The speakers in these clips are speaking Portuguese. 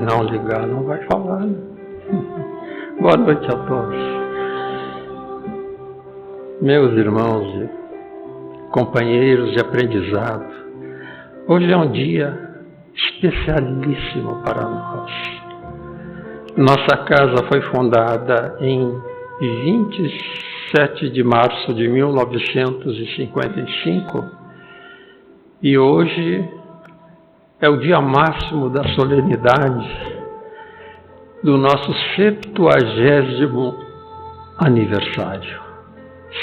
não ligar, não vai falar, né? Boa noite a todos. Meus irmãos e companheiros de aprendizado, hoje é um dia especialíssimo para nós. Nossa casa foi fundada em 27 de março de 1955 e hoje é o dia máximo da solenidade do nosso 70º aniversário.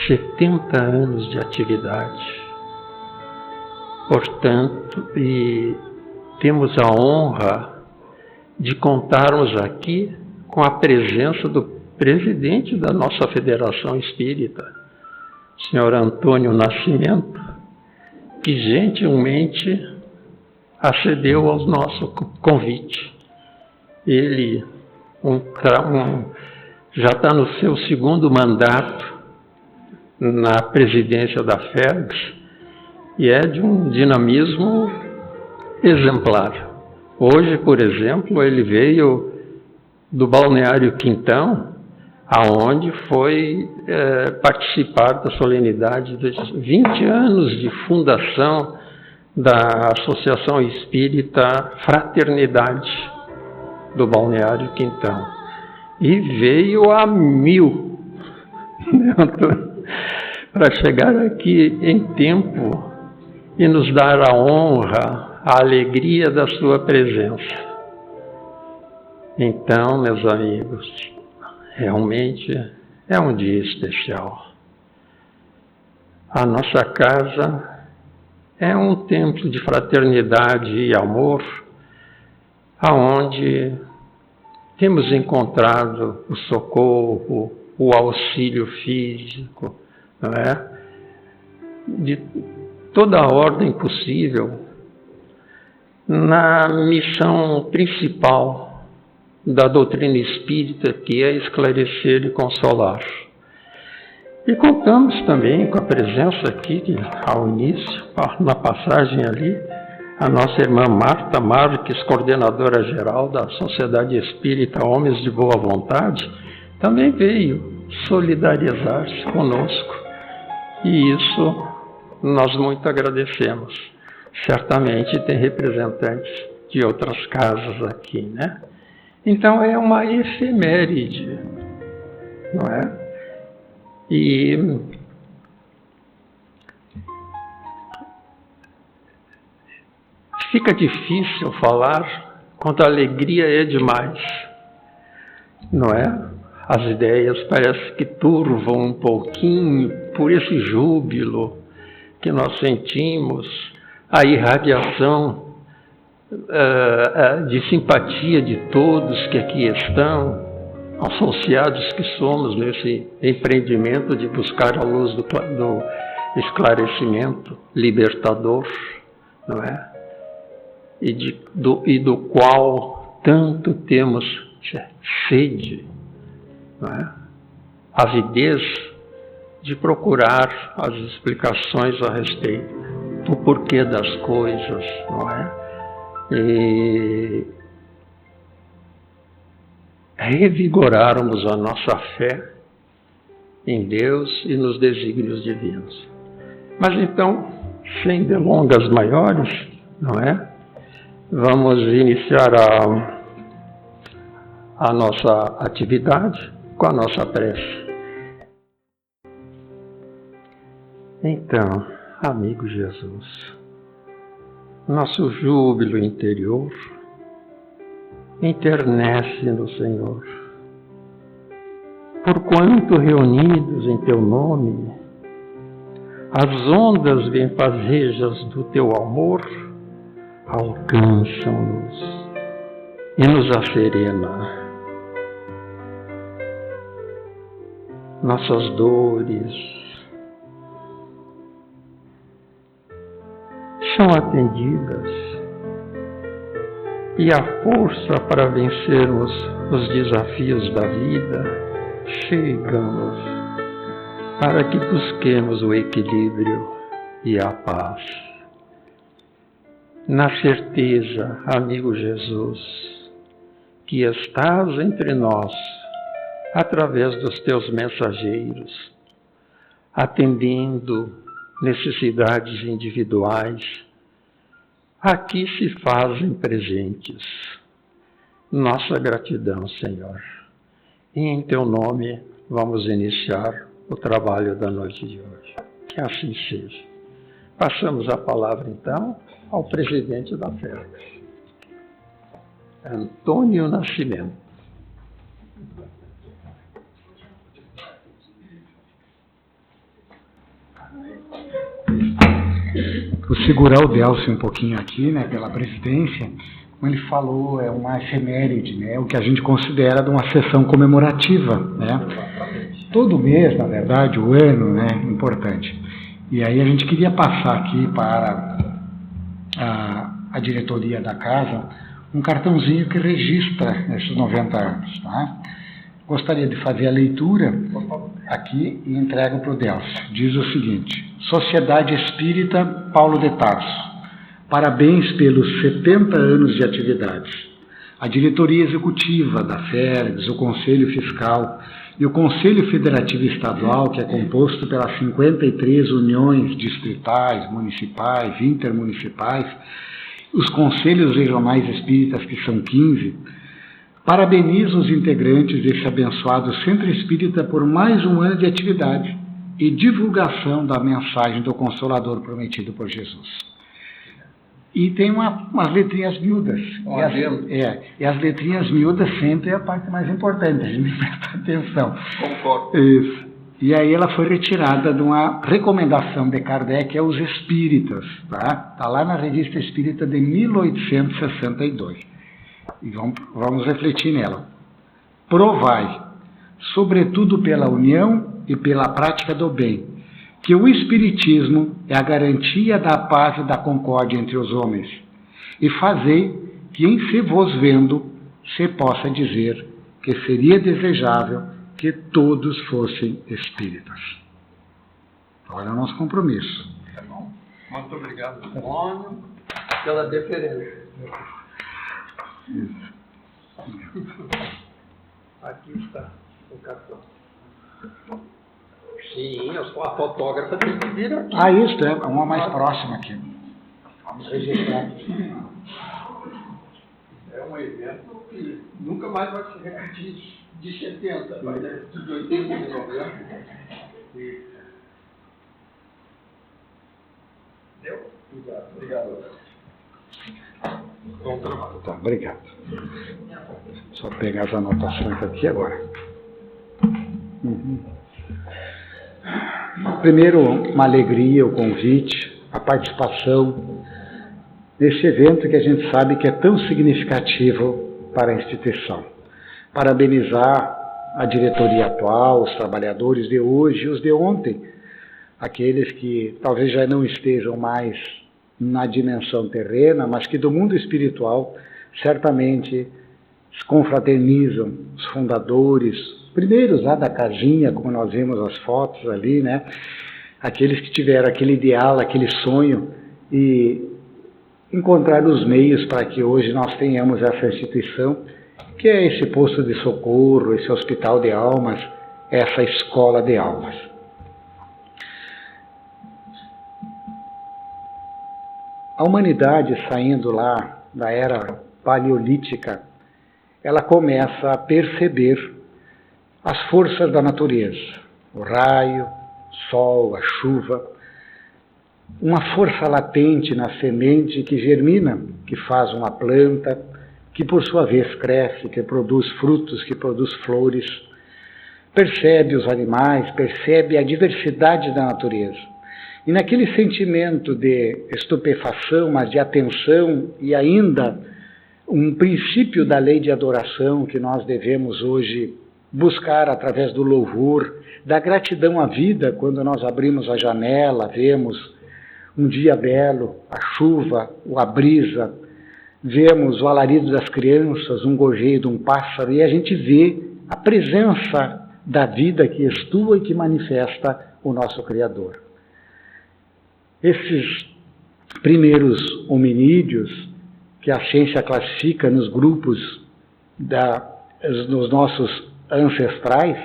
70 anos de atividade. Portanto, e temos a honra de contarmos aqui com a presença do presidente da nossa Federação Espírita, senhor Antônio Nascimento, que gentilmente acedeu ao nosso convite. Ele já está no seu 2º mandato na presidência da FERGS e é de um dinamismo exemplar. Hoje, por exemplo, ele veio do Balneário Quintão, aonde foi participar da solenidade dos 20 anos de fundação da Associação Espírita Fraternidade do Balneário Quintão. E veio a 1000, né, Antônio? Para chegar aqui em tempo e nos dar a honra, a alegria da sua presença. Então, meus amigos, realmente é um dia especial. A nossa casa é um templo de fraternidade e amor, aonde temos encontrado o socorro, o auxílio físico, não é? De toda a ordem possível, na missão principal da doutrina espírita, que é esclarecer e consolar. E contamos também com a presença aqui, ao início, na passagem ali, a nossa irmã Marta Marques, coordenadora geral da Sociedade Espírita Homens de Boa Vontade, também veio solidarizar-se conosco. E isso nós muito agradecemos. Certamente tem representantes de outras casas aqui, né? Então é uma efeméride, não é? E fica difícil falar quando a alegria é demais, não é? As ideias parecem que turvam um pouquinho por esse júbilo que nós sentimos, a irradiação de simpatia de todos que aqui estão, associados que somos nesse empreendimento de buscar a luz do esclarecimento libertador, não é? E do qual tanto temos sede, não é? Avidez de procurar as explicações a respeito do porquê das coisas, não é? E revigorarmos a nossa fé em Deus e nos desígnios divinos. Mas então, sem delongas maiores, não é? Vamos iniciar a nossa atividade com a nossa prece. Então, amigo Jesus, nosso júbilo interior enternece no Senhor. Porquanto reunidos em Teu nome, as ondas benfazejas do Teu amor alcançam-nos e nos acerena. Nossas dores são atendidas e a força para vencermos os desafios da vida chega-nos para que busquemos o equilíbrio e a paz. Na certeza, amigo Jesus, que estás entre nós, através dos teus mensageiros, atendendo necessidades individuais, aqui se fazem presentes. Nossa gratidão, Senhor. E em teu nome vamos iniciar o trabalho da noite de hoje. Que assim seja. Passamos a palavra, então, ao presidente da FERGS, Antônio Nascimento. Vou segurar o Delcio um pouquinho aqui, né, pela presidência. Como ele falou, é uma efeméride, né, o que a gente considera de uma sessão comemorativa, né. Todo mês, na verdade, o ano, né, importante. E aí a gente queria passar aqui para a diretoria da casa um cartãozinho que registra esses 90 anos, tá? Gostaria de fazer a leitura aqui e entrego para o Delcio. Diz o seguinte: Sociedade Espírita Paulo de Tarso, parabéns pelos 70 anos de atividades. A diretoria executiva da FERGS, o Conselho Fiscal e o Conselho Federativo Estadual, que é composto pelas 53 uniões distritais, municipais, intermunicipais, os conselhos regionais espíritas, que são 15, parabenizo os integrantes desse abençoado Centro Espírita por mais um ano de atividade e divulgação da mensagem do Consolador prometido por Jesus. E tem umas letrinhas miúdas. E as letrinhas miúdas sempre é a parte mais importante, a gente presta atenção. Concordo. Isso. E aí ela foi retirada de uma recomendação de Kardec aos espíritas, tá? Está lá na Revista Espírita de 1862. E vamos refletir nela. Provai, sobretudo pela união e pela prática do bem, que o Espiritismo é a garantia da paz e da concórdia entre os homens, e fazei que em se vos vendo se possa dizer que seria desejável que todos fossem espíritas. Olha o nosso compromisso. Tá bom. Muito obrigado, Antônio, pela deferência. Isso. Aqui está o cartão. Sim, a fotógrafa tem que vir aqui. Isso, é uma mais próxima aqui. Vamos registrar. É um evento que nunca mais vai se repetir de 70, vai de 80 de novembro. Deu? Obrigado. Bom trabalho. Tá, obrigado. Só pegar as anotações aqui agora. Primeiro, uma alegria, o convite, a participação nesse evento que a gente sabe que é tão significativo para a instituição. Parabenizar a diretoria atual, os trabalhadores de hoje e os de ontem, aqueles que talvez já não estejam mais na dimensão terrena, mas que do mundo espiritual certamente se confraternizam, os fundadores, primeiros lá da casinha, como nós vimos as fotos ali, né? Aqueles que tiveram aquele ideal, aquele sonho e encontraram os meios para que hoje nós tenhamos essa instituição, que é esse posto de socorro, esse hospital de almas, essa escola de almas. A humanidade, saindo lá da era paleolítica, ela começa a perceber as forças da natureza, o raio, o sol, a chuva, uma força latente na semente que germina, que faz uma planta, que por sua vez cresce, que produz frutos, que produz flores, percebe os animais, percebe a diversidade da natureza. E naquele sentimento de estupefação, mas de atenção e ainda um princípio da lei de adoração que nós devemos hoje buscar através do louvor, da gratidão à vida, quando nós abrimos a janela, vemos um dia belo, a chuva, a brisa, vemos o alarido das crianças, um gorjeio de um pássaro, e a gente vê a presença da vida que estua e que manifesta o nosso Criador. Esses primeiros hominídeos, que a ciência classifica nos grupos nos nossos ancestrais,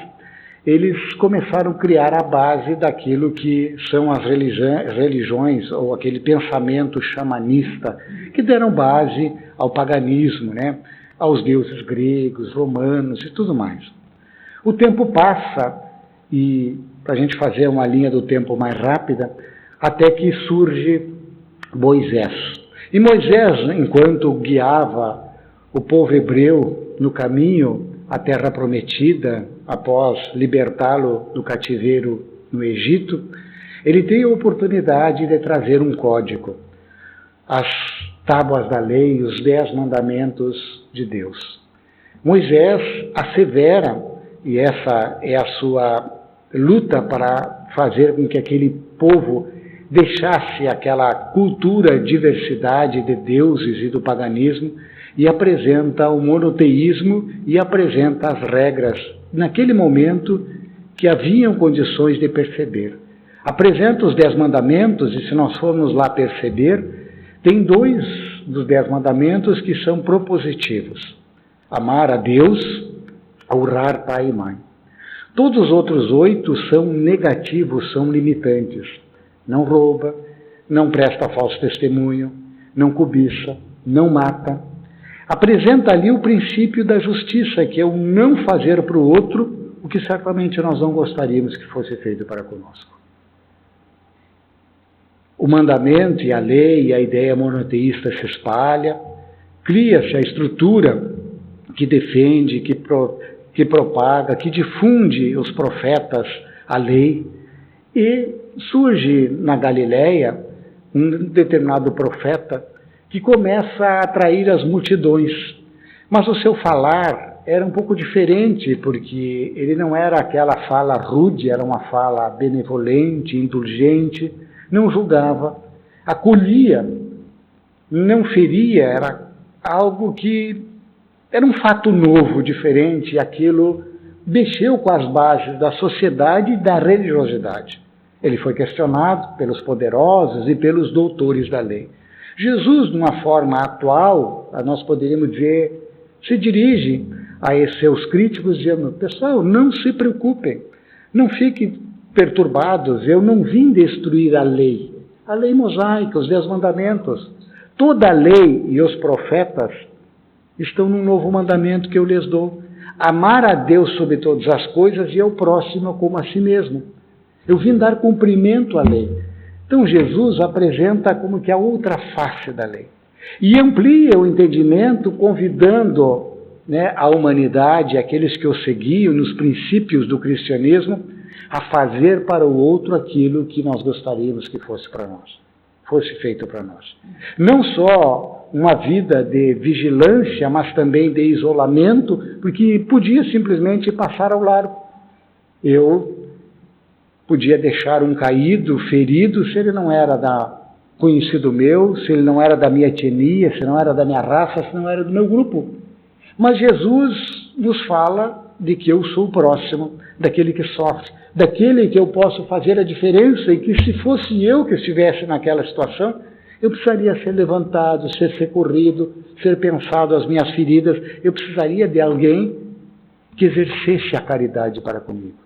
eles começaram a criar a base daquilo que são as religiões, ou aquele pensamento xamanista, que deram base ao paganismo, né? Aos deuses gregos, romanos e tudo mais. O tempo passa, e para a gente fazer uma linha do tempo mais rápida, até que surge Moisés. E Moisés, enquanto guiava o povo hebreu no caminho à terra prometida, após libertá-lo do cativeiro no Egito, ele tem a oportunidade de trazer um código, as tábuas da lei, os 10 mandamentos de Deus. Moisés assevera, e essa é a sua luta para fazer com que aquele povo deixasse aquela cultura, diversidade de deuses e do paganismo, e apresenta o monoteísmo e apresenta as regras, naquele momento, que haviam condições de perceber. Apresenta os 10 mandamentos, e se nós formos lá perceber, tem 2 dos 10 mandamentos que são propositivos. Amar a Deus, honrar pai e mãe. Todos os outros 8 são negativos, são limitantes. Não rouba, não presta falso testemunho, não cobiça, não mata. Apresenta ali o princípio da justiça, que é o não fazer para o outro o que certamente nós não gostaríamos que fosse feito para conosco. O mandamento e a lei e a ideia monoteísta se espalha, cria-se a estrutura que defende, que propaga, que difunde os profetas, a lei, e surge na Galileia um determinado profeta que começa a atrair as multidões, mas o seu falar era um pouco diferente, porque ele não era aquela fala rude, era uma fala benevolente, indulgente, não julgava, acolhia, não feria, era algo que era um fato novo, diferente, e aquilo mexeu com as bases da sociedade e da religiosidade. Ele foi questionado pelos poderosos e pelos doutores da lei. Jesus, de uma forma atual, nós poderíamos dizer, se dirige a seus críticos dizendo: pessoal, não se preocupem, não fiquem perturbados, eu não vim destruir a lei mosaica, os 10 mandamentos. Toda a lei e os profetas estão num novo mandamento que eu lhes dou: amar a Deus sobre todas as coisas e ao próximo como a si mesmo. Eu vim dar cumprimento à lei. Então Jesus apresenta como que a outra face da lei. E amplia o entendimento, convidando, né, a humanidade, aqueles que o seguiam nos princípios do cristianismo, a fazer para o outro aquilo que nós gostaríamos que fosse para nós, fosse feito para nós. Não só uma vida de vigilância, mas também de isolamento, porque podia simplesmente passar ao largo. Eu podia deixar um caído, ferido, se ele não era conhecido meu, se ele não era da minha etnia, se não era da minha raça, se não era do meu grupo. Mas Jesus nos fala de que eu sou o próximo, daquele que sofre, daquele que eu posso fazer a diferença, e que se fosse eu que estivesse naquela situação, eu precisaria ser levantado, ser socorrido, ser pensado as minhas feridas, eu precisaria de alguém que exercesse a caridade para comigo.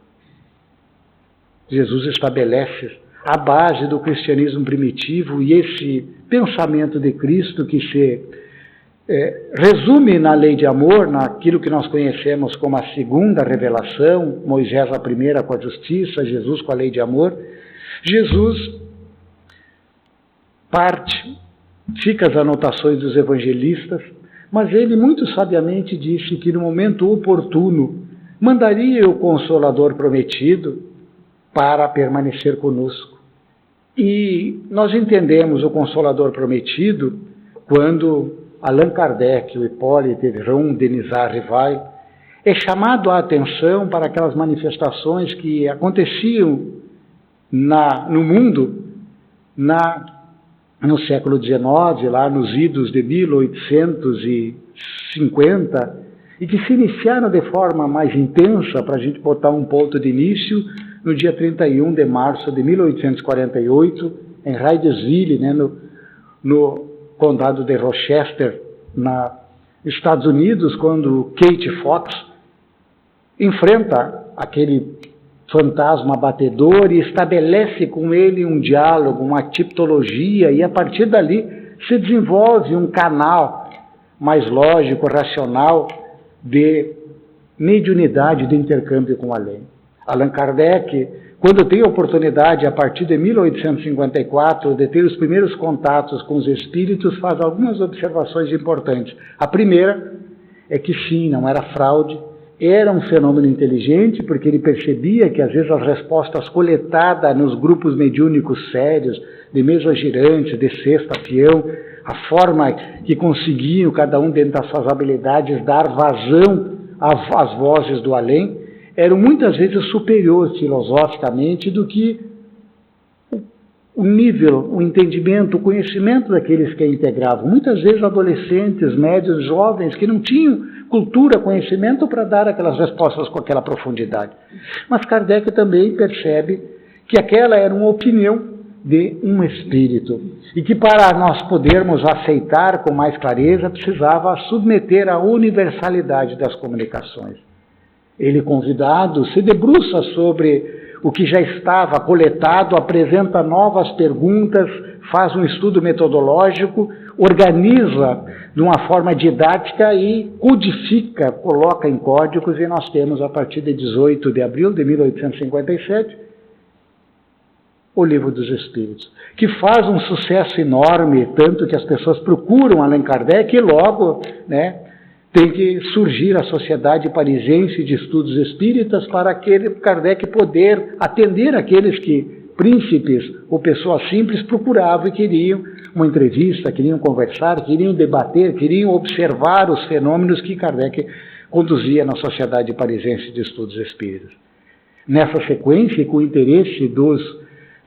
Jesus estabelece a base do cristianismo primitivo e esse pensamento de Cristo que se resume na lei de amor, naquilo que nós conhecemos como a segunda revelação, Moisés a primeira com a justiça, Jesus com a lei de amor. Jesus parte, fica as anotações dos evangelistas, mas ele muito sabiamente disse que no momento oportuno mandaria o Consolador prometido para permanecer conosco. E nós entendemos o Consolador prometido quando Allan Kardec, o Hippolyte Ron Denisard Rivail, é chamado a atenção para aquelas manifestações que aconteciam no mundo no século XIX, lá nos idos de 1850, e que se iniciaram de forma mais intensa, para a gente botar um ponto de início, no dia 31 de março de 1848, em Hydesville, né, no condado de Rochester, Estados Unidos, quando Kate Fox enfrenta aquele fantasma batedor e estabelece com ele um diálogo, uma tipologia, e a partir dali se desenvolve um canal mais lógico, racional, de mediunidade, de intercâmbio com o além. Allan Kardec, quando tem a oportunidade, a partir de 1854, de ter os primeiros contatos com os espíritos, faz algumas observações importantes. A primeira é que sim, não era fraude, era um fenômeno inteligente, porque ele percebia que às vezes as respostas coletadas nos grupos mediúnicos sérios, de mesa girante, de cesta, peão, a forma que conseguiam, cada um dentro das suas habilidades, dar vazão às vozes do além, eram muitas vezes superiores filosoficamente do que o nível, o entendimento, o conhecimento daqueles que a integravam. Muitas vezes adolescentes, médios, jovens, que não tinham cultura, conhecimento para dar aquelas respostas com aquela profundidade. Mas Kardec também percebe que aquela era uma opinião de um espírito e que para nós podermos aceitar com mais clareza precisava submeter à universalidade das comunicações. Ele, convidado, se debruça sobre o que já estava coletado, apresenta novas perguntas, faz um estudo metodológico, organiza de uma forma didática e codifica, coloca em códigos, e nós temos, a partir de 18 de abril de 1857, o Livro dos Espíritos, que faz um sucesso enorme, tanto que as pessoas procuram Allan Kardec e logo, tem que surgir a Sociedade Parisiense de Estudos Espíritas para aquele Kardec poder atender aqueles que, príncipes ou pessoas simples, procuravam e queriam uma entrevista, queriam conversar, queriam debater, queriam observar os fenômenos que Kardec conduzia na Sociedade Parisiense de Estudos Espíritas. Nessa sequência, com o interesse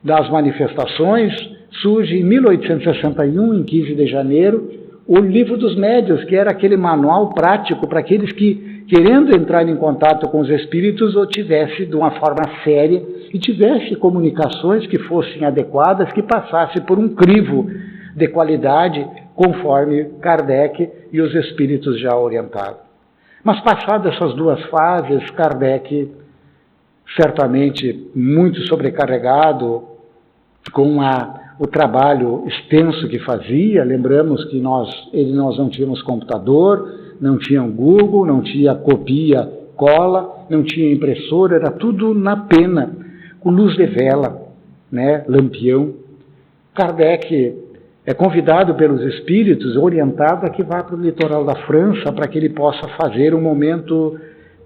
das manifestações, surge em 1861, em 15 de janeiro, o Livro dos Médiuns, que era aquele manual prático para aqueles que, querendo entrar em contato com os espíritos, ou tivesse de uma forma séria e tivesse comunicações que fossem adequadas, que passasse por um crivo de qualidade, conforme Kardec e os espíritos já orientavam. Mas passadas essas duas fases, Kardec, certamente muito sobrecarregado com o trabalho extenso que fazia, lembramos que nós não tínhamos computador, não tinha Google, não tinha copia, cola, não tinha impressora, era tudo na pena, com luz de vela, lampião. Kardec é convidado pelos espíritos, orientado a que vá para o litoral da França, para que ele possa fazer um momento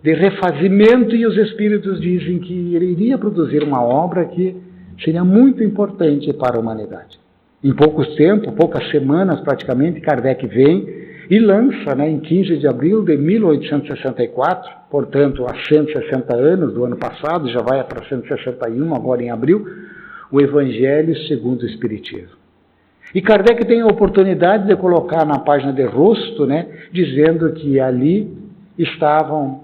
de refazimento, e os espíritos dizem que ele iria produzir uma obra que seria muito importante para a humanidade. Em poucos semanas praticamente, Kardec vem e lança, em 15 de abril de 1864, portanto, há 160 anos do ano passado, já vai para 161 agora em abril, o Evangelho segundo o Espiritismo. E Kardec tem a oportunidade de colocar na página de rosto, dizendo que ali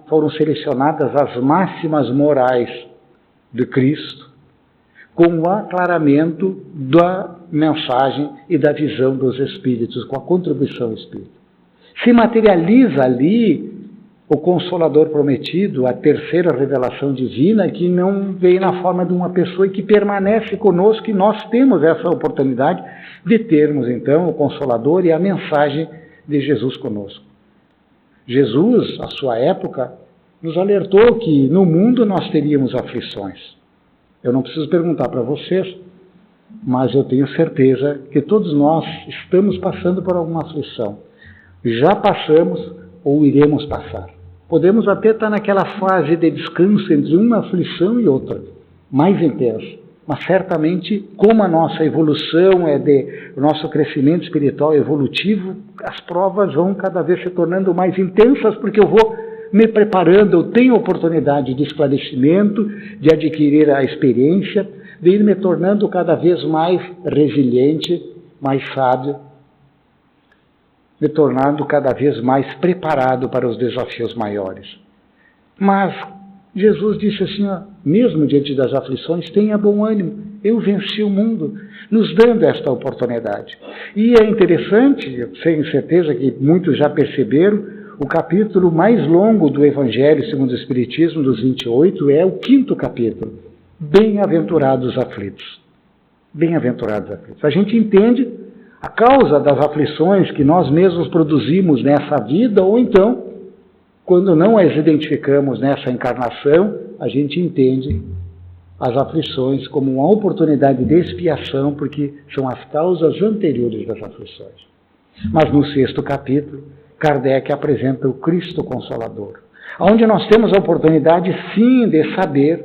foram selecionadas as máximas morais de Cristo, com o aclaramento da mensagem e da visão dos espíritos, com a contribuição espírita. Se materializa ali o Consolador prometido, a terceira revelação divina, que não vem na forma de uma pessoa e que permanece conosco, e nós temos essa oportunidade de termos, então, o Consolador e a mensagem de Jesus conosco. Jesus, à sua época, nos alertou que no mundo nós teríamos aflições. Eu não preciso perguntar para vocês, mas eu tenho certeza que todos nós estamos passando por alguma aflição. Já passamos ou iremos passar. Podemos até estar naquela fase de descanso entre uma aflição e outra, mais intensa. Mas certamente, como a nossa evolução o nosso crescimento espiritual evolutivo, as provas vão cada vez se tornando mais intensas, porque eu vou me preparando, eu tenho oportunidade de esclarecimento, de adquirir a experiência, de ir me tornando cada vez mais resiliente, mais sábio, me tornando cada vez mais preparado para os desafios maiores. Mas Jesus disse assim, mesmo diante das aflições, tenha bom ânimo, eu venci o mundo, nos dando esta oportunidade. E é interessante, eu tenho certeza que muitos já perceberam, o capítulo mais longo do Evangelho segundo o Espiritismo, dos 28, é o 5º capítulo. Bem-aventurados os aflitos. Bem-aventurados os aflitos. A gente entende a causa das aflições que nós mesmos produzimos nessa vida, ou então, quando não as identificamos nessa encarnação, a gente entende as aflições como uma oportunidade de expiação, porque são as causas anteriores das aflições. Mas no 6º capítulo, Kardec apresenta o Cristo Consolador, onde nós temos a oportunidade, sim, de saber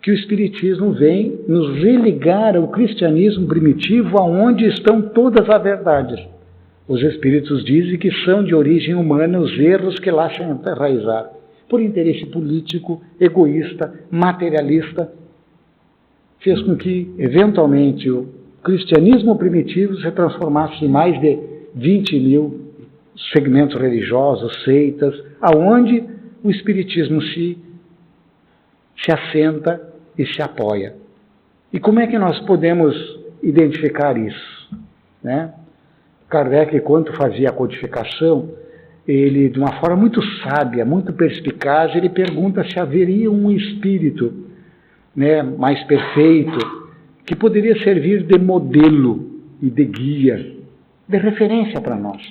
que o Espiritismo vem nos religar ao cristianismo primitivo, aonde estão todas as verdades. Os Espíritos dizem que são de origem humana os erros que lá se enraizaram, por interesse político, egoísta, materialista, fez com que, eventualmente, o cristianismo primitivo se transformasse em mais de 20 mil segmentos religiosos, seitas, aonde o Espiritismo se assenta e se apoia. E como é que nós podemos identificar isso? Né? Kardec, quando fazia a codificação, ele, de uma forma muito sábia, muito perspicaz, ele pergunta se haveria um espírito, né, mais perfeito, que poderia servir de modelo e de guia, de referência para nós.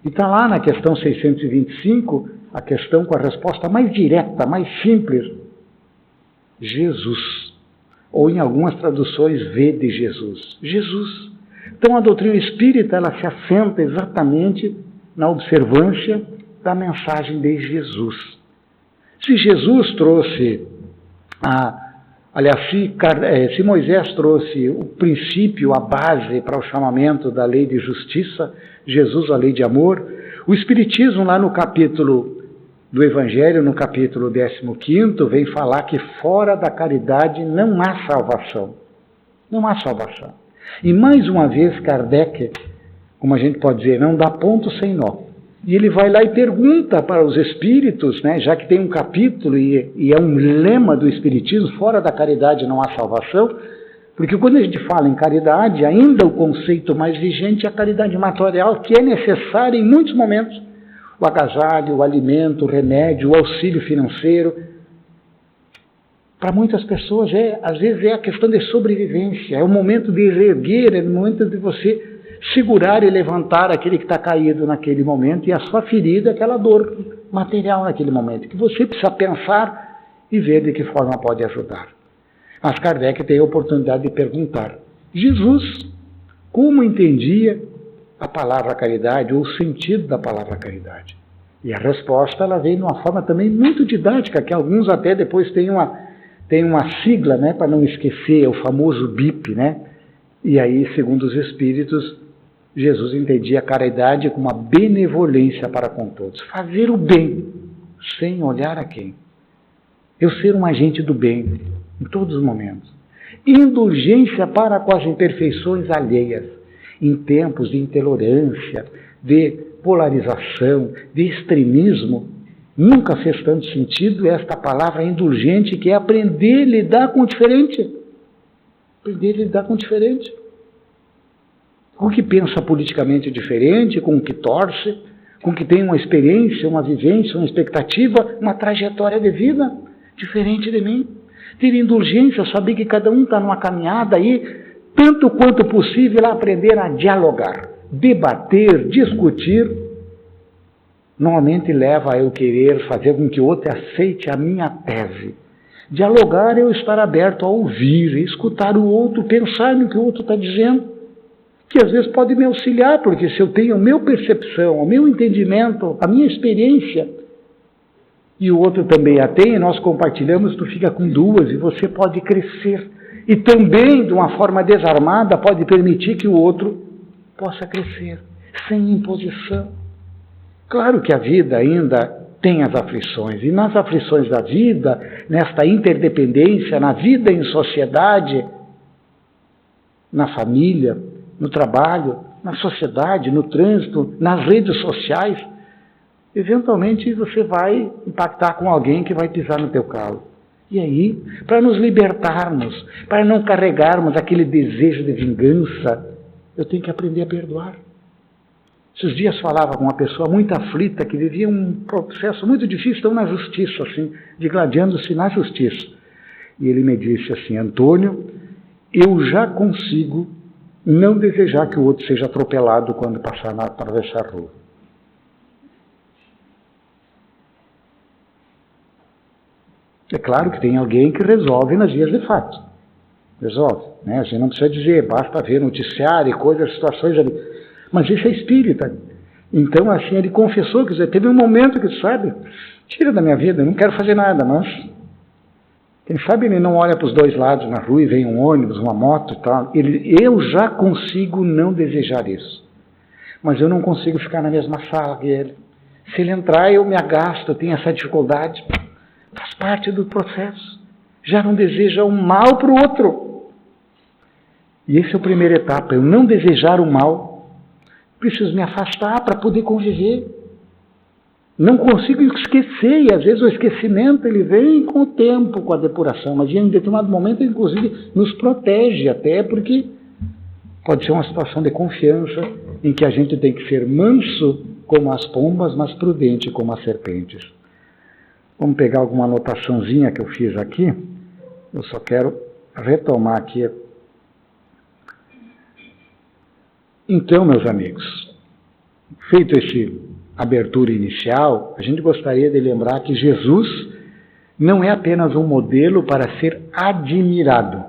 E está lá na questão 625, a questão com a resposta mais direta, mais simples: Jesus. Ou em algumas traduções, vede Jesus. Jesus. Então a doutrina espírita, ela se assenta exatamente na observância da mensagem de Jesus. Se Jesus trouxe se Moisés trouxe o princípio, a base para o chamamento da lei de justiça, Jesus a lei de amor, o Espiritismo lá no capítulo do Evangelho, no capítulo 15º, vem falar que fora da caridade não há salvação. Não há salvação. E mais uma vez Kardec, como a gente pode dizer, não dá ponto sem nó. E ele vai lá e pergunta para os espíritos, né, já que tem um capítulo e é um lema do Espiritismo, fora da caridade não há salvação, porque quando a gente fala em caridade, ainda o conceito mais vigente é a caridade material, que é necessária em muitos momentos. O agasalho, o alimento, o remédio, o auxílio financeiro. Para muitas pessoas, às vezes é a questão de sobrevivência, é o momento de reerguer, é o momento de você segurar e levantar aquele que está caído naquele momento, e a sua ferida, aquela dor material naquele momento, que você precisa pensar e ver de que forma pode ajudar. Mas Kardec tem a oportunidade de perguntar: Jesus, como entendia a palavra caridade, ou o sentido da palavra caridade? E a resposta, ela vem de uma forma também muito didática, que alguns até depois têm uma sigla, né, para não esquecer, o famoso BIP, né? E aí, segundo os Espíritos, Jesus entendia a caridade como uma benevolência para com todos. Fazer o bem, sem olhar a quem. Eu ser um agente do bem, em todos os momentos. Indulgência para com as imperfeições alheias, em tempos de intolerância, de polarização, de extremismo. Nunca fez tanto sentido esta palavra indulgente, que é aprender a lidar com o diferente. Aprender a lidar com o diferente. Com o que pensa politicamente diferente, com o que torce, com o que tem uma experiência, uma vivência, uma expectativa, uma trajetória de vida diferente de mim. Ter indulgência, saber que cada um está numa caminhada aí, tanto quanto possível, aprender a dialogar, debater, discutir, normalmente leva a eu querer fazer com que o outro aceite a minha tese. Dialogar é eu estar aberto a ouvir, escutar o outro, pensar no que o outro está dizendo, que às vezes pode me auxiliar, porque se eu tenho a minha percepção, o meu entendimento, a minha experiência, e o outro também a tem, e nós compartilhamos, tu fica com duas, e você pode crescer. E também, de uma forma desarmada, pode permitir que o outro possa crescer, sem imposição. Claro que a vida ainda tem as aflições, e nas aflições da vida, nesta interdependência, na vida em sociedade, na família, no trabalho, na sociedade, no trânsito, nas redes sociais, eventualmente você vai impactar com alguém que vai pisar no teu calo. E aí, para nos libertarmos, para não carregarmos aquele desejo de vingança, eu tenho que aprender a perdoar. Esses dias falava com uma pessoa muito aflita, que vivia um processo muito difícil, estão na justiça, assim, digladiando-se na justiça. E ele me disse assim: Antônio, eu já consigo não desejar que o outro seja atropelado quando passar na atravessar a rua. É claro que tem alguém que resolve nas vias de fato. Resolve, né? A gente não precisa dizer, basta ver noticiário e coisas, situações ali. Mas isso é espírita. Então, assim, ele confessou, quer dizer, teve um momento que, sabe, tira da minha vida, eu não quero fazer nada, mas quem sabe ele não olha para os dois lados na rua e vem um ônibus, uma moto e tal. Eu já consigo não desejar isso. Mas eu não consigo ficar na mesma sala que ele. Se ele entrar, eu me agasto, eu tenho essa dificuldade. Faz parte do processo. Já não deseja o mal para o outro. E essa é a primeira etapa, eu não desejar o mal. Preciso me afastar para poder conviver. Não consigo esquecer, e às vezes o esquecimento ele vem com o tempo, com a depuração, mas em determinado momento, inclusive, nos protege até, porque pode ser uma situação de confiança em que a gente tem que ser manso como as pombas, mas prudente como as serpentes. Vamos pegar alguma anotaçãozinha que eu fiz aqui. Eu só quero retomar aqui. Então, meus amigos, feito esse abertura inicial, a gente gostaria de lembrar que Jesus não é apenas um modelo para ser admirado,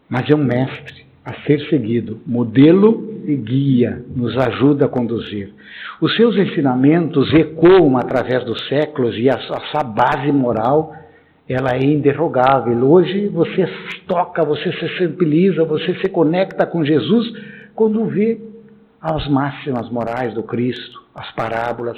mas é um mestre a ser seguido, modelo e guia, nos ajuda a conduzir. Os seus ensinamentos ecoam através dos séculos e a sua base moral, ela é inderrogável. Hoje você toca, você se sensibiliza, você se conecta com Jesus quando vê as máximas morais do Cristo, as parábolas,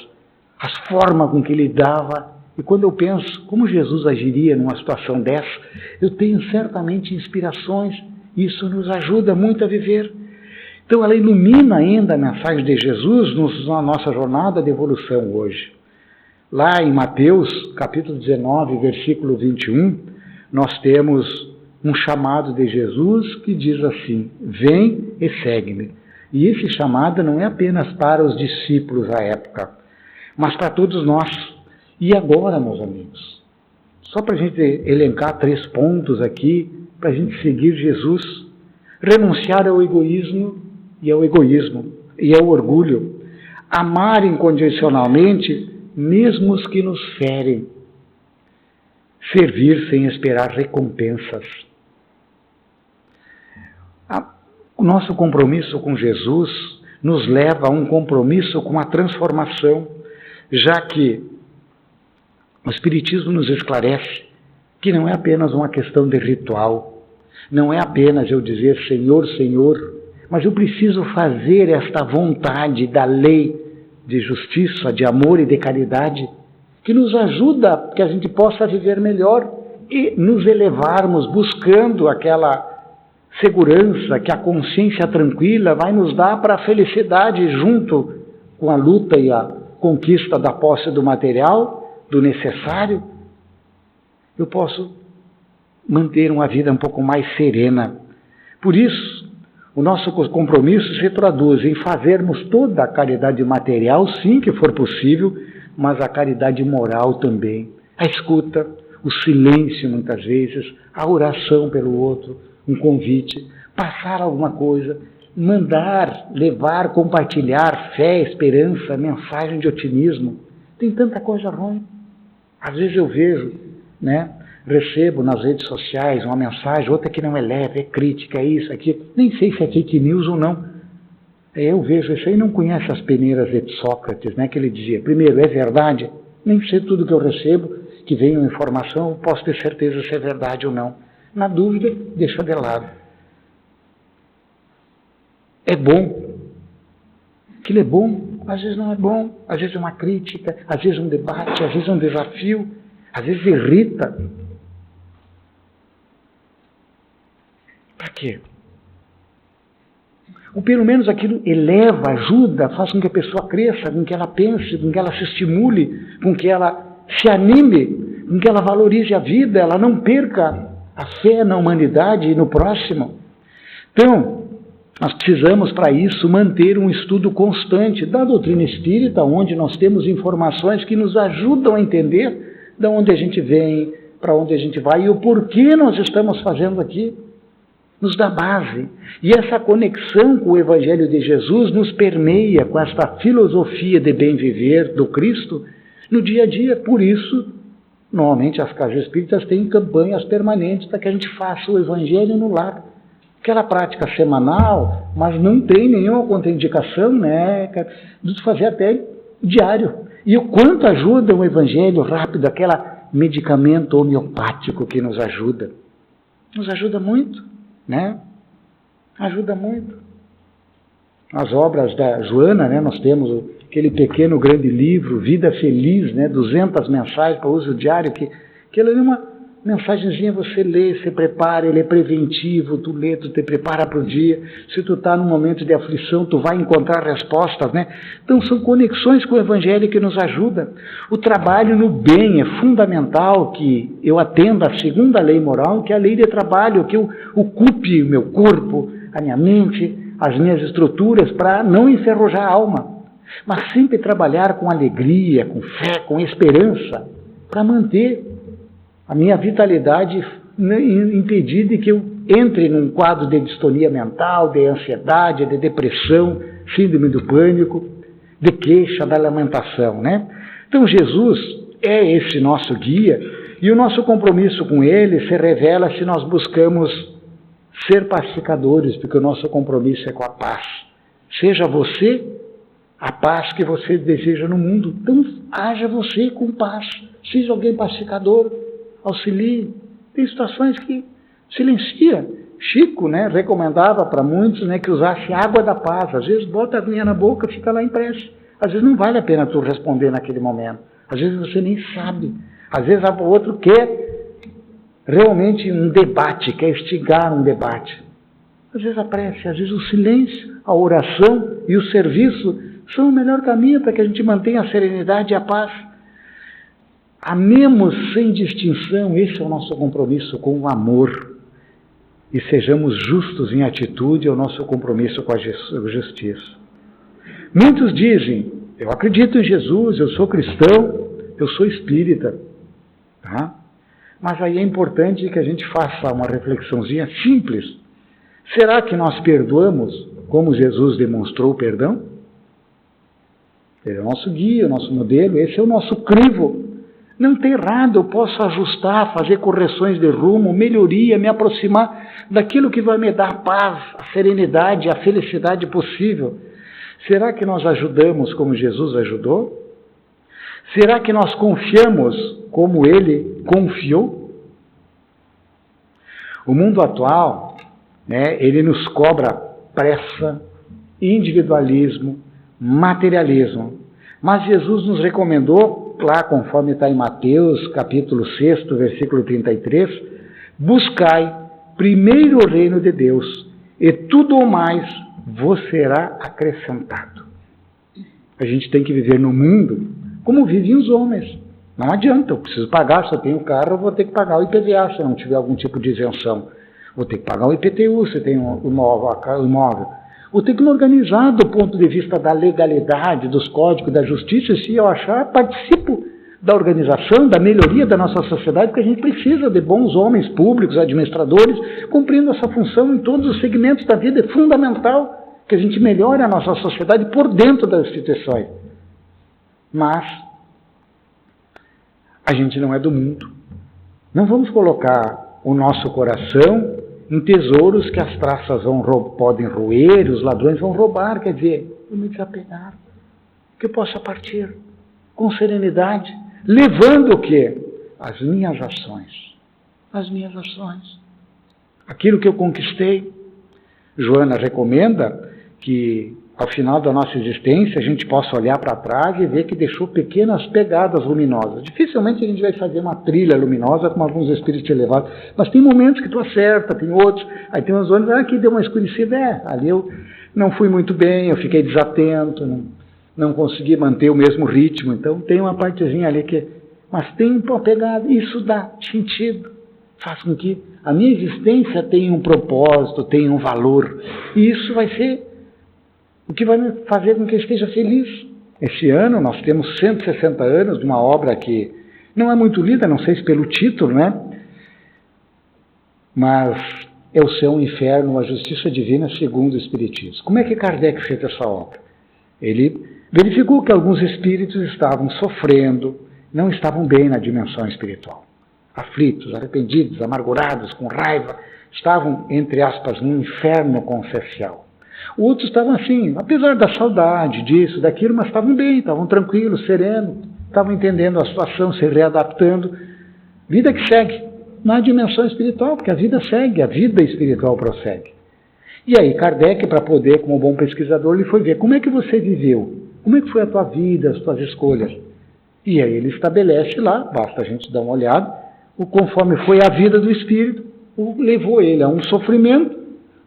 as formas com que ele dava. E quando eu penso como Jesus agiria numa situação dessa, eu tenho certamente inspirações. Isso nos ajuda muito a viver. Então ela ilumina ainda a mensagem de Jesus na nossa jornada de evolução hoje. Lá em Mateus, capítulo 19, versículo 21, nós temos um chamado de Jesus que diz assim: vem e segue-me. E esse chamado não é apenas para os discípulos à época, mas para todos nós. E agora, meus amigos, só para a gente elencar 3 pontos aqui, para a gente seguir Jesus: renunciar ao egoísmo e ao orgulho, amar incondicionalmente, mesmo os que nos ferem, servir sem esperar recompensas. O nosso compromisso com Jesus nos leva a um compromisso com a transformação, já que o Espiritismo nos esclarece que não é apenas uma questão de ritual, não é apenas eu dizer Senhor, Senhor, mas eu preciso fazer esta vontade da lei de justiça, de amor e de caridade, que nos ajuda que a gente possa viver melhor e nos elevarmos buscando aquela segurança que a consciência tranquila vai nos dar para a felicidade, junto com a luta e a conquista da posse do material, do necessário. Eu posso manter uma vida um pouco mais serena. Por isso, o nosso compromisso se traduz em fazermos toda a caridade material, sim, que for possível, mas a caridade moral também. A escuta, o silêncio muitas vezes, a oração pelo outro, um convite, passar alguma coisa, mandar, levar, compartilhar fé, esperança, mensagem de otimismo. Tem tanta coisa ruim. Às vezes eu vejo, recebo nas redes sociais uma mensagem, outra que não é leve, é crítica, é isso, aquilo. Nem sei se é fake news ou não. Eu vejo isso aí, não conhece as peneiras de Sócrates, que ele dizia, primeiro, é verdade? Nem sei tudo que eu recebo, que vem uma informação, eu posso ter certeza se é verdade ou não. Na dúvida, deixa de lado. É bom. Aquilo é bom, às vezes não é bom, às vezes é uma crítica, às vezes é um debate, às vezes é um desafio, às vezes irrita. Para quê? Ou pelo menos aquilo eleva, ajuda, faz com que a pessoa cresça, com que ela pense, com que ela se estimule, com que ela se anime, em que ela valorize a vida, ela não perca a fé na humanidade e no próximo. Então, nós precisamos, para isso, manter um estudo constante da doutrina espírita, onde nós temos informações que nos ajudam a entender de onde a gente vem, para onde a gente vai e o porquê nós estamos fazendo aqui. Nos dá base. E essa conexão com o Evangelho de Jesus nos permeia com esta filosofia de bem viver do Cristo no dia a dia. Por isso, normalmente as casas espíritas têm campanhas permanentes para que a gente faça o Evangelho no lar. Aquela prática semanal, mas não tem nenhuma contraindicação, né, de fazer até diário. E o quanto ajuda o Evangelho rápido, aquele medicamento homeopático que nos ajuda. Nos ajuda muito, né? Ajuda muito. As obras da Joana, né, nós temos aquele pequeno grande livro, Vida Feliz, né, 200 mensagens para uso diário, que ela é uma mensagenzinha, você lê, se prepara, ele é preventivo, tu lê, tu te prepara para o dia. Se tu está num momento de aflição, tu vai encontrar respostas, né? Então são conexões com o Evangelho que nos ajudam. O trabalho no bem é fundamental que eu atenda a segunda lei moral, que é a lei de trabalho, que eu ocupe o meu corpo, a minha mente, as minhas estruturas, para não enferrujar a alma. Mas sempre trabalhar com alegria, com fé, com esperança, para manter a minha vitalidade impedir de que eu entre num quadro de distonia mental, de ansiedade, de depressão, síndrome do pânico, de queixa, da lamentação, né? Então Jesus é esse nosso guia e o nosso compromisso com ele se revela se nós buscamos ser pacificadores, porque o nosso compromisso é com a paz. Seja você a paz que você deseja no mundo, então haja você com paz. Seja alguém pacificador, auxilie. Tem situações que silencia. Chico, né, recomendava para muitos, né, que usasse água da paz. Às vezes bota a aguinha na boca, fica lá em prece. Às vezes não vale a pena tu responder naquele momento. Às vezes você nem sabe. Às vezes o outro quer realmente um debate, quer instigar um debate. Às vezes a prece, às vezes o silêncio, a oração e o serviço são o melhor caminho para que a gente mantenha a serenidade e a paz. Amemos sem distinção, esse é o nosso compromisso com o amor. E sejamos justos em atitude, é o nosso compromisso com a justiça. Muitos dizem, eu acredito em Jesus, eu sou cristão, eu sou espírita. Tá? Mas aí é importante que a gente faça uma reflexãozinha simples. Será que nós perdoamos como Jesus demonstrou o perdão? Ele é o nosso guia, o nosso modelo, esse é o nosso crivo. Não tem errado, eu posso ajustar, fazer correções de rumo, melhoria, me aproximar daquilo que vai me dar paz, a serenidade, a felicidade possível. Será que nós ajudamos como Jesus ajudou? Será que nós confiamos como Ele confiou? O mundo atual, né, ele nos cobra pressa, individualismo, materialismo. Mas Jesus nos recomendou, lá conforme está em Mateus, capítulo 6, versículo 33, buscai primeiro o reino de Deus, e tudo o mais vos será acrescentado. A gente tem que viver no mundo como vivem os homens. Não adianta, eu preciso pagar, se eu tenho carro, eu vou ter que pagar o IPVA, se eu não tiver algum tipo de isenção. Vou ter que pagar o IPTU, se tem um imóvel. Vou ter que me organizar do ponto de vista da legalidade, dos códigos, da justiça, se eu achar, participo da organização, da melhoria da nossa sociedade, porque a gente precisa de bons homens públicos, administradores, cumprindo essa função em todos os segmentos da vida. É fundamental que a gente melhore a nossa sociedade por dentro das instituições. Mas a gente não é do mundo. Não vamos colocar o nosso coração em tesouros que as traças podem roer, os ladrões vão roubar. Quer dizer, eu me desapegar, que eu possa partir com serenidade, levando o quê? As minhas ações. As minhas ações. Aquilo que eu conquistei. Joana recomenda que ao final da nossa existência a gente possa olhar para trás e ver que deixou pequenas pegadas luminosas. Dificilmente a gente vai fazer uma trilha luminosa com alguns espíritos elevados, mas tem momentos que tu acerta, tem outros, aí tem uns anos, aqui deu uma escurecida, ali eu não fui muito bem, eu fiquei desatento, não consegui manter o mesmo ritmo, então tem uma partezinha ali que mas tem uma pegada, isso dá sentido, faz com que a minha existência tenha um propósito, tenha um valor, e isso vai ser o que vai me fazer com que eu esteja feliz. Esse ano nós temos 160 anos de uma obra que não é muito lida, não sei se pelo título, né? Mas é o Céu, o Inferno, a Justiça Divina segundo o Espiritismo. Como é que Kardec fez essa obra? Ele verificou que alguns espíritos estavam sofrendo, não estavam bem na dimensão espiritual. Aflitos, arrependidos, amargurados, com raiva, estavam, entre aspas, no inferno consciencial. Outros estavam assim, apesar da saudade disso, daquilo, mas estavam bem, estavam tranquilos, serenos, estavam entendendo a situação, se readaptando. Vida que segue na dimensão espiritual, porque a vida segue, a vida espiritual prossegue. E aí Kardec, para poder, como bom pesquisador, ele foi ver como é que você viveu, como é que foi a tua vida, as tuas escolhas. E aí ele estabelece lá, basta a gente dar uma olhada, o conforme foi a vida do espírito, levou ele a um sofrimento,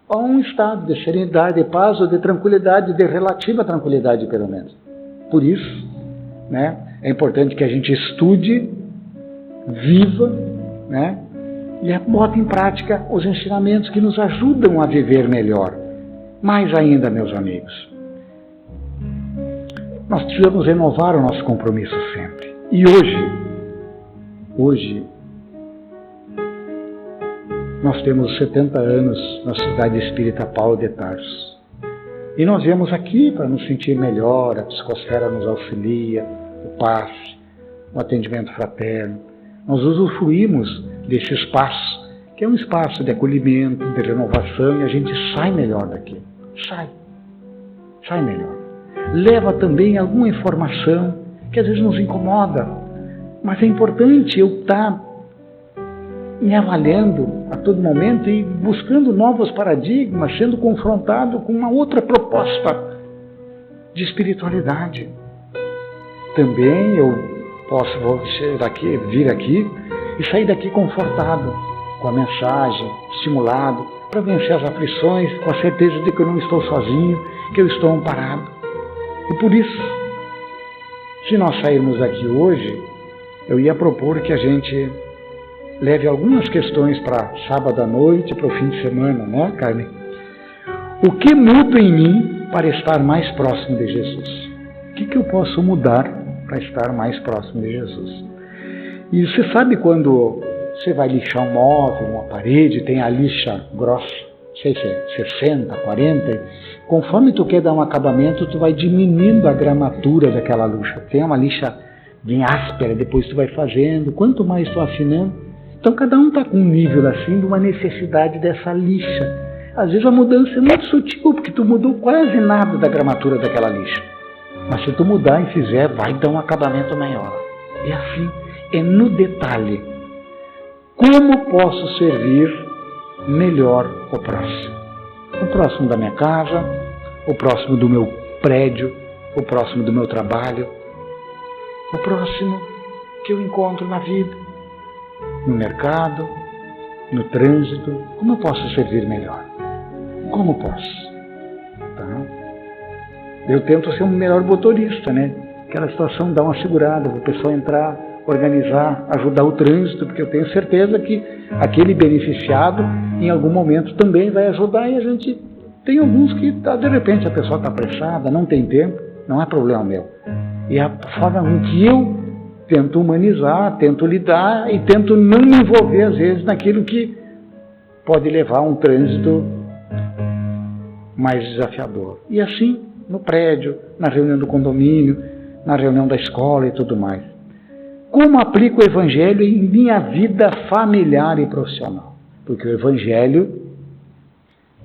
a um estado de serenidade, de paz ou de tranquilidade, de relativa tranquilidade pelo menos. Por isso, né, é importante que a gente estude, viva, né, e bota em prática os ensinamentos que nos ajudam a viver melhor. Mais ainda, meus amigos, nós precisamos renovar o nosso compromisso sempre. E hoje, nós temos 70 anos na Sociedade Espírita Paulo de Tarso. E nós viemos aqui para nos sentir melhor, a psicosfera nos auxilia, o passe, o atendimento fraterno. Nós usufruímos desse espaço, que é um espaço de acolhimento, de renovação, e a gente sai melhor daqui. Sai melhor. Leva também alguma informação que às vezes nos incomoda, mas é importante eu estar me avaliando a todo momento e buscando novos paradigmas, sendo confrontado com uma outra proposta de espiritualidade. Também eu posso vir aqui e sair daqui confortado com a mensagem, estimulado para vencer as aflições, com a certeza de que eu não estou sozinho, que eu estou amparado. E por isso, se nós sairmos daqui hoje, eu ia propor que a gente leve algumas questões para sábado à noite, para o fim de semana, né, Carmen? O que muda em mim para estar mais próximo de Jesus? O que eu posso mudar para estar mais próximo de Jesus? E você sabe quando você vai lixar um móvel, uma parede, tem a lixa grossa, não sei se é 60, 40, conforme tu quer dar um acabamento, tu vai diminuindo a gramatura daquela lixa. Tem uma lixa bem áspera, depois tu vai fazendo, quanto mais tu afinando. Então cada um está com um nível assim de uma necessidade dessa lixa. Às vezes a mudança é muito sutil, porque tu mudou quase nada da gramatura daquela lixa. Mas se tu mudar e fizer, vai dar um acabamento maior. É assim, é no detalhe. Como posso servir melhor o próximo? O próximo da minha casa, o próximo do meu prédio, o próximo do meu trabalho, o próximo que eu encontro na vida, no mercado, no trânsito. Como eu posso servir melhor? Como posso? Tá? Eu tento ser um melhor motorista, né? Aquela situação dá uma segurada, para o pessoal entrar, organizar, ajudar o trânsito, porque eu tenho certeza que aquele beneficiado, em algum momento, também vai ajudar, e a gente tem alguns que, de repente, a pessoa está apressada, não tem tempo, não é problema meu. E a forma com que eu tento humanizar, tento lidar e tento não me envolver, às vezes, naquilo que pode levar a um trânsito mais desafiador. E assim, no prédio, na reunião do condomínio, na reunião da escola e tudo mais. Como aplico o Evangelho em minha vida familiar e profissional? Porque o Evangelho,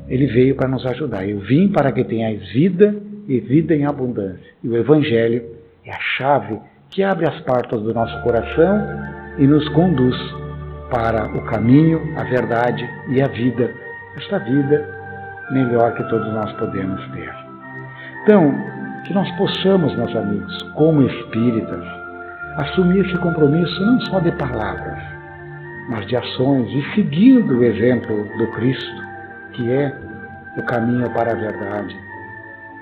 ele veio para nos ajudar. Eu vim para que tenhais vida e vida em abundância. E o Evangelho é a chave que abre as portas do nosso coração e nos conduz para o caminho, a verdade e a vida. Esta vida melhor que todos nós podemos ter. Então, que nós possamos, meus amigos, como espíritas, assumir esse compromisso não só de palavras, mas de ações, e seguindo o exemplo do Cristo, que é o caminho para a verdade,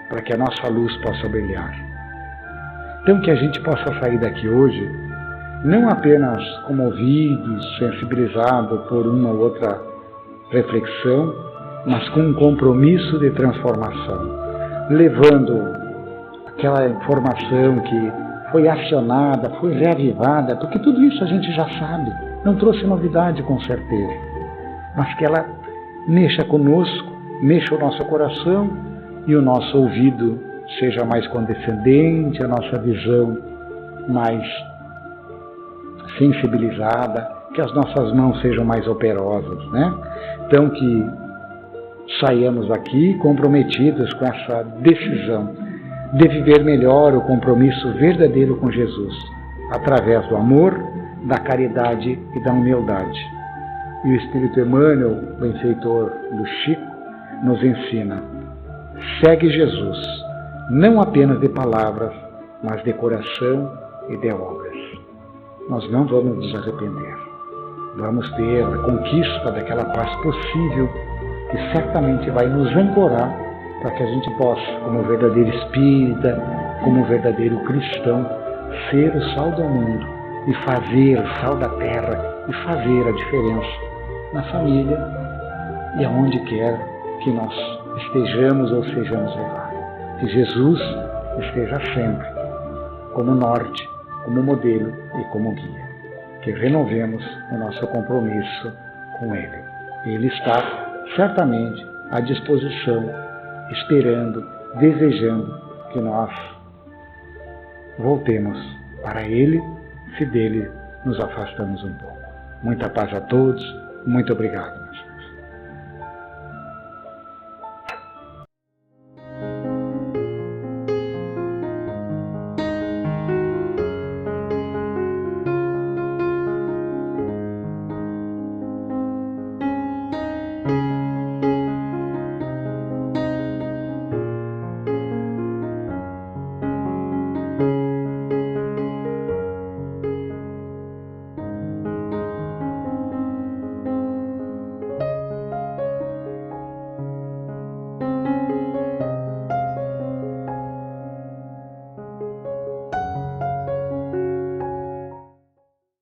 para que a nossa luz possa brilhar. Então que a gente possa sair daqui hoje não apenas comovidos, sensibilizados por uma ou outra reflexão, mas com um compromisso de transformação, levando aquela informação que foi acionada, foi reavivada, porque tudo isso a gente já sabe, não trouxe novidade com certeza, mas que ela mexa conosco, mexa o nosso coração e o nosso ouvido seja mais condescendente, a nossa visão mais sensibilizada, que as nossas mãos sejam mais operosas, né? Então que saiamos daqui comprometidos com essa decisão de viver melhor o compromisso verdadeiro com Jesus, através do amor, da caridade e da humildade. E o Espírito Emmanuel, benfeitor do Chico, nos ensina: segue Jesus, não apenas de palavras, mas de coração e de obras. Nós não vamos nos arrepender. Vamos ter a conquista daquela paz possível, que certamente vai nos ancorar para que a gente possa, como verdadeiro espírita, como verdadeiro cristão, ser o sal do mundo e fazer o sal da terra e fazer a diferença na família e aonde quer que nós estejamos ou sejamos levados. Que Jesus esteja sempre como norte, como modelo e como guia. Que renovemos o nosso compromisso com Ele. Ele está certamente à disposição, esperando, desejando que nós voltemos para Ele, se dele nos afastamos um pouco. Muita paz a todos, muito obrigado.